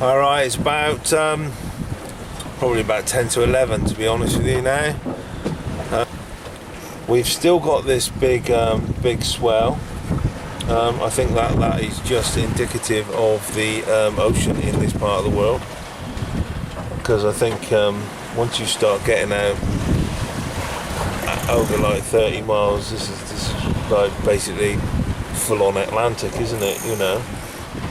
Alright, it's about probably about 10 to 11 to be honest with you now. We've still got this big swell. I think that is just indicative of the ocean in this part of the world, because I think once you start getting out over like 30 miles, this is like basically full on Atlantic, isn't it, you know?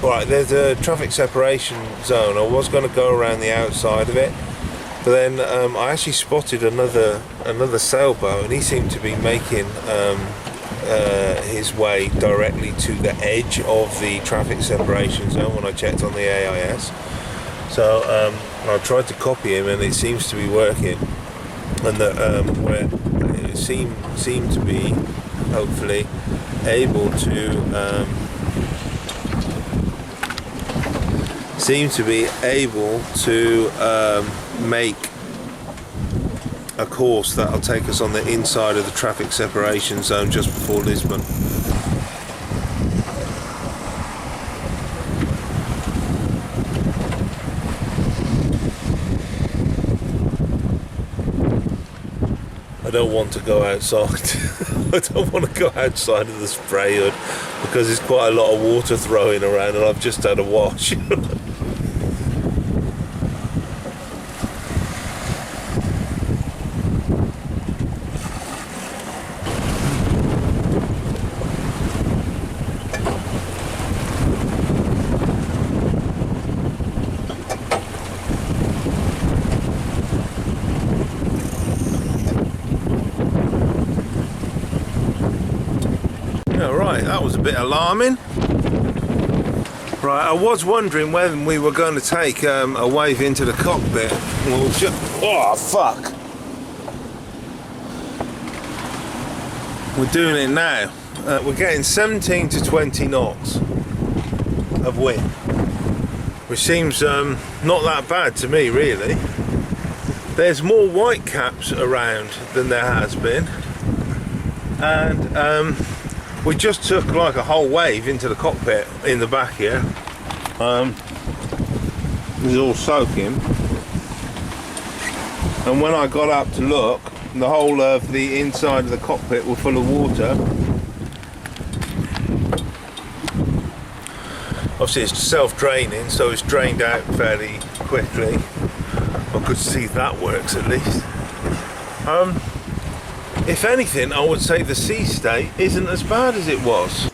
Right, there's a traffic separation zone. I was going to go around the outside of it, but then I actually spotted another sailboat, and he seemed to be making his way directly to the edge of the traffic separation zone when I checked on the AIS. So I tried to copy him, and it seems to be working, and that where it seemed to be hopefully able to make a course that'll take us on the inside of the traffic separation zone just before Lisbon. I don't want to go outside. I don't want to go outside of the spray hood because there's quite a lot of water throwing around, and I've just had a wash. Right, that was a bit alarming. Right, I was wondering when we were going to take a wave into the cockpit. Well, oh fuck! We're doing it now. We're getting 17 to 20 knots of wind, which seems not that bad to me, really. There's more white caps around than there has been, and we just took like a whole wave into the cockpit in the back here. It was all soaking, and when I got up to look, the whole of the inside of the cockpit were full of water. Obviously it's self-draining, so it's drained out fairly quickly. I could see that works at least. If anything, I would say the sea state isn't as bad as it was.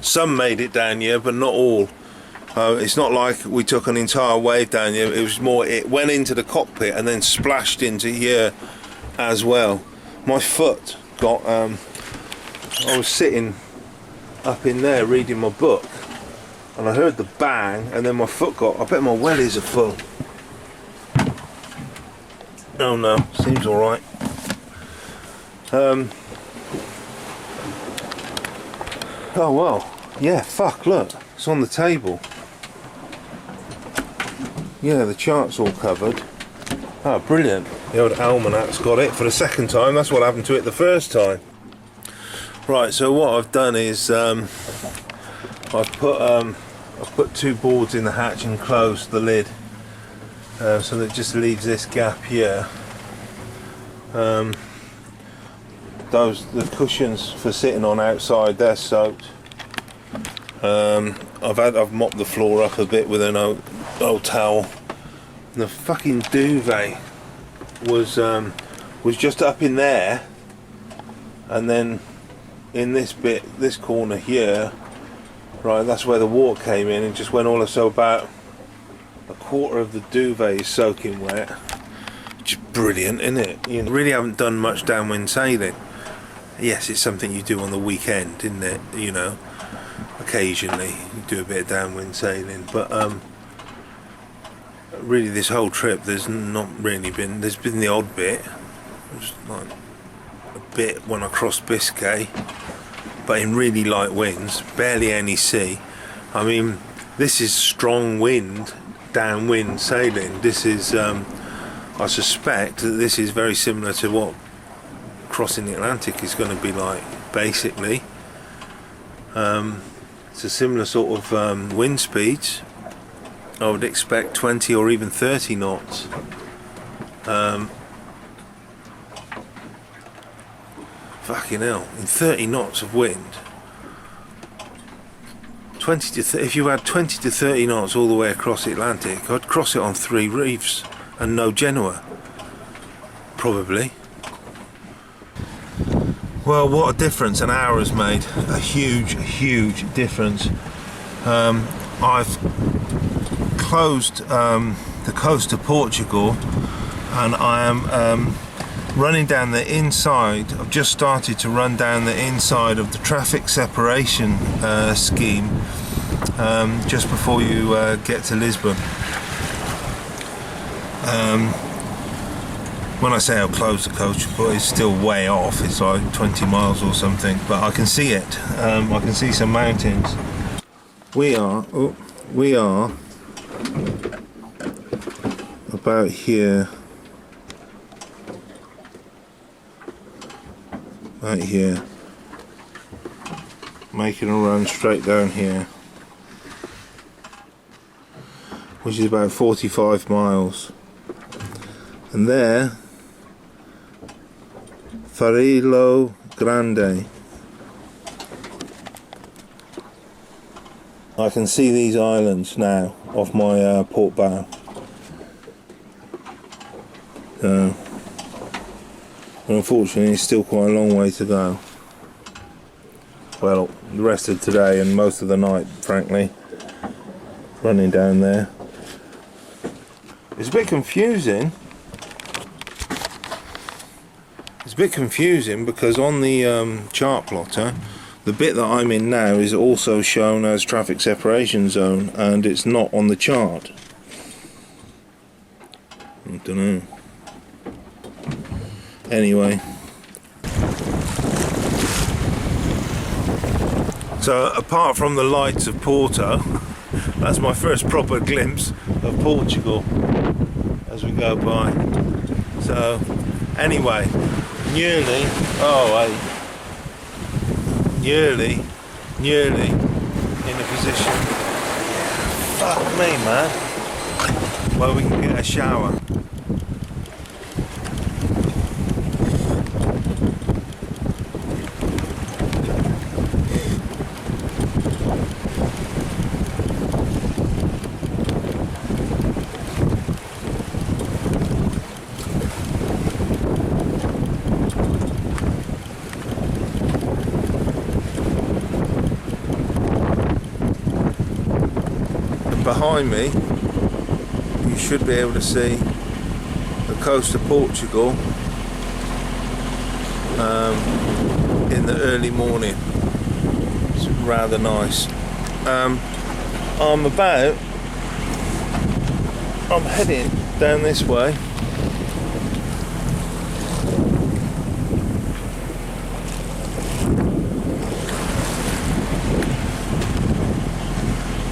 Some made it down here, but not all. It's not like we took an entire wave down here. It was more, it went into the cockpit and then splashed into here as well. My foot got, I was sitting up in there reading my book, and I heard the bang, and then my foot got, I bet my wellies are full. Oh no, seems alright. Oh well, yeah, fuck, look, it's on the table. Yeah, the chart's all covered. Oh, brilliant. The old almanac's got it for the second time. That's what happened to it the first time. Right, so what I've done is I've put two boards in the hatch and closed the lid. So that just leaves this gap here. The cushions for sitting on outside, they're soaked. I've mopped the floor up a bit with an old towel. The fucking duvet was just up in there, and then in this bit, this corner here, right, that's where the water came in and just went all so about a quarter of the duvet is soaking wet, which is brilliant, isn't it? You really haven't done much downwind sailing. Yes, it's something you do on the weekend, isn't it? You know, occasionally you do a bit of downwind sailing, but really this whole trip there's been the odd bit, just like a bit when I crossed Biscay, but in really light winds, barely any sea. I mean, this is strong wind, downwind sailing. This is I suspect that this is very similar to what crossing the Atlantic is going to be like, basically. to similar sort of wind speeds. I would expect 20 or even 30 knots. Fucking hell, in 30 knots of wind. 20 to if you had 20 to 30 knots all the way across the Atlantic, I'd cross it on 3 reefs and no Genoa. Probably. Well, what a difference an hour has made. A huge difference. I've closed the coast of Portugal, and I am running down the inside. I've just started to run down the inside of the traffic separation scheme just before you get to Lisbon. When I say I've closed the coast, but it's still way off. It's like 20 miles or something, but I can see it. I can see some mountains. We are about here. Right here, making a run straight down here, which is about 45 miles, and there, Farillo Grande. I can see these islands now off my port bow. Unfortunately, it's still quite a long way to go. Well, the rest of today and most of the night, frankly, running down there. It's a bit confusing. It's a bit confusing because on the chart plotter, the bit that I'm in now is also shown as traffic separation zone, and it's not on the chart. I don't know. Anyway, so apart from the lights of Porto, that's my first proper glimpse of Portugal as we go by. So anyway, nearly in a position, fuck me man, where we can get a shower. Behind me, you should be able to see the coast of Portugal in the early morning. It's rather nice. I'm heading down this way.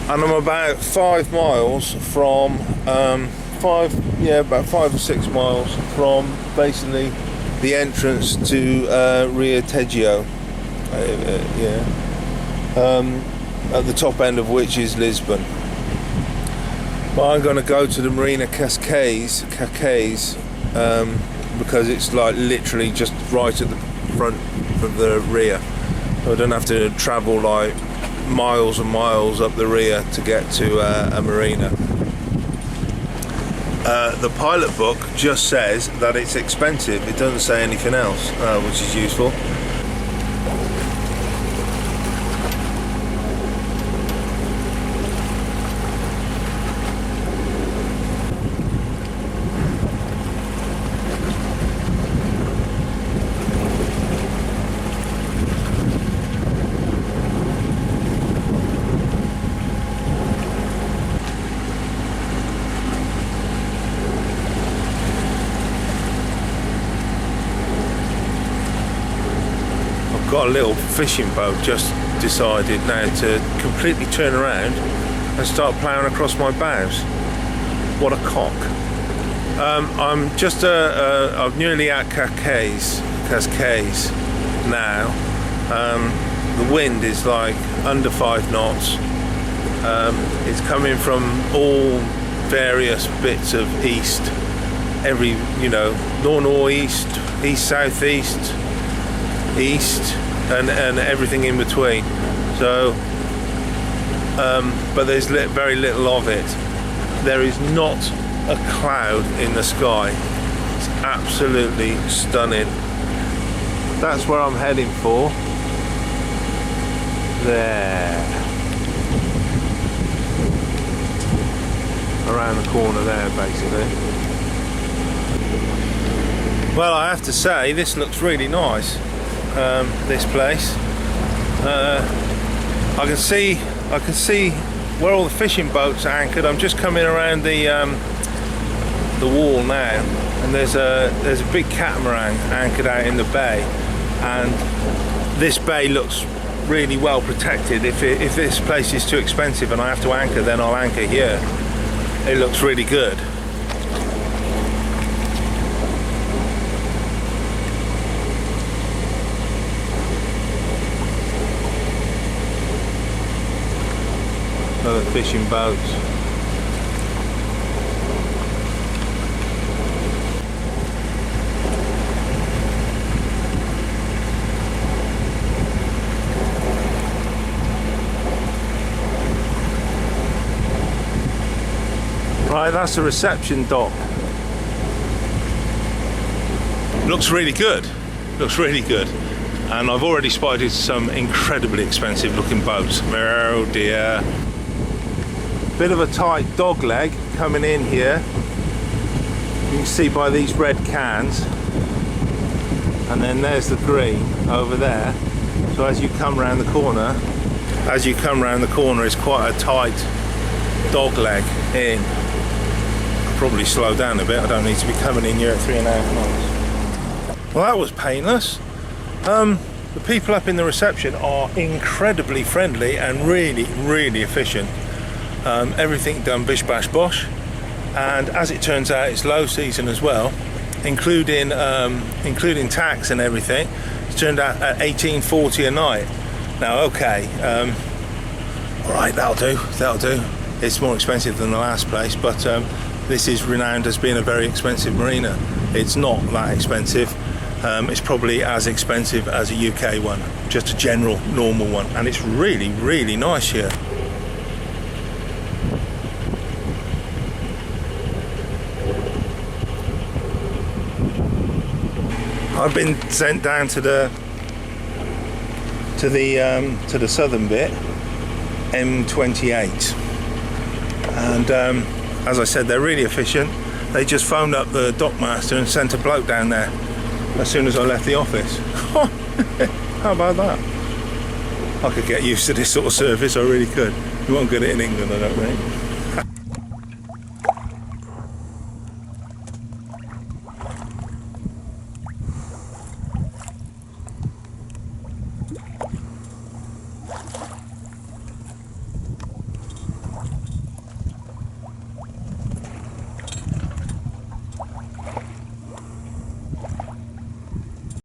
And I'm about 5 miles from about 5 or 6 miles from basically the entrance to Ria Tejo, at the top end of which is Lisbon. But I'm going to go to the marina Cascais, because it's like literally just right at the front of the Ria, so I don't have to travel like miles and miles up the Ria to get to a marina. The pilot book just says that it's expensive. It doesn't say anything else, which is useful. Got a little fishing boat, just decided now to completely turn around and start ploughing across my bows. What a cock. I'm just I'm nearly at Cascais now. the wind is like under 5 knots. It's coming from all various bits of east, every, you know, north-northeast, east, southeast, east, and everything in between. So but there's very little of it. There is not a cloud in the sky. It's absolutely stunning. That's where I'm heading for. There, around the corner there, basically. Well, I have to say, this looks really nice. This place. I can see where all the fishing boats are anchored. I'm just coming around the wall now, and there's a big catamaran anchored out in the bay, and this bay looks really well protected. If this place is too expensive and I have to anchor, then I'll anchor here. It looks really good. Other fishing boats. Right, that's the reception dock. Looks really good. Looks really good. And I've already spotted some incredibly expensive looking boats. Oh dear. Bit of a tight dog leg coming in here. You can see by these red cans, and then there's the green over there. So as you come round the corner, it's quite a tight dog leg in. I'll probably slow down a bit. I don't need to be coming in here at 3.5 knots. Well, that was painless. The people up in the reception are incredibly friendly and really, really efficient. Everything done bish bash bosh, and as it turns out, it's low season as well, including tax and everything. It's turned out at $18.40 a night. Now, okay, all right, that'll do. It's more expensive than the last place, but this is renowned as being a very expensive marina. It's not that expensive. It's probably as expensive as a UK one, just a general normal one, and it's really, really nice here. I've been sent down to the southern bit, M28, and as I said, they're really efficient. They just phoned up the dockmaster and sent a bloke down there as soon as I left the office. How about that? I could get used to this sort of service. I really could. You won't get it in England, I don't think.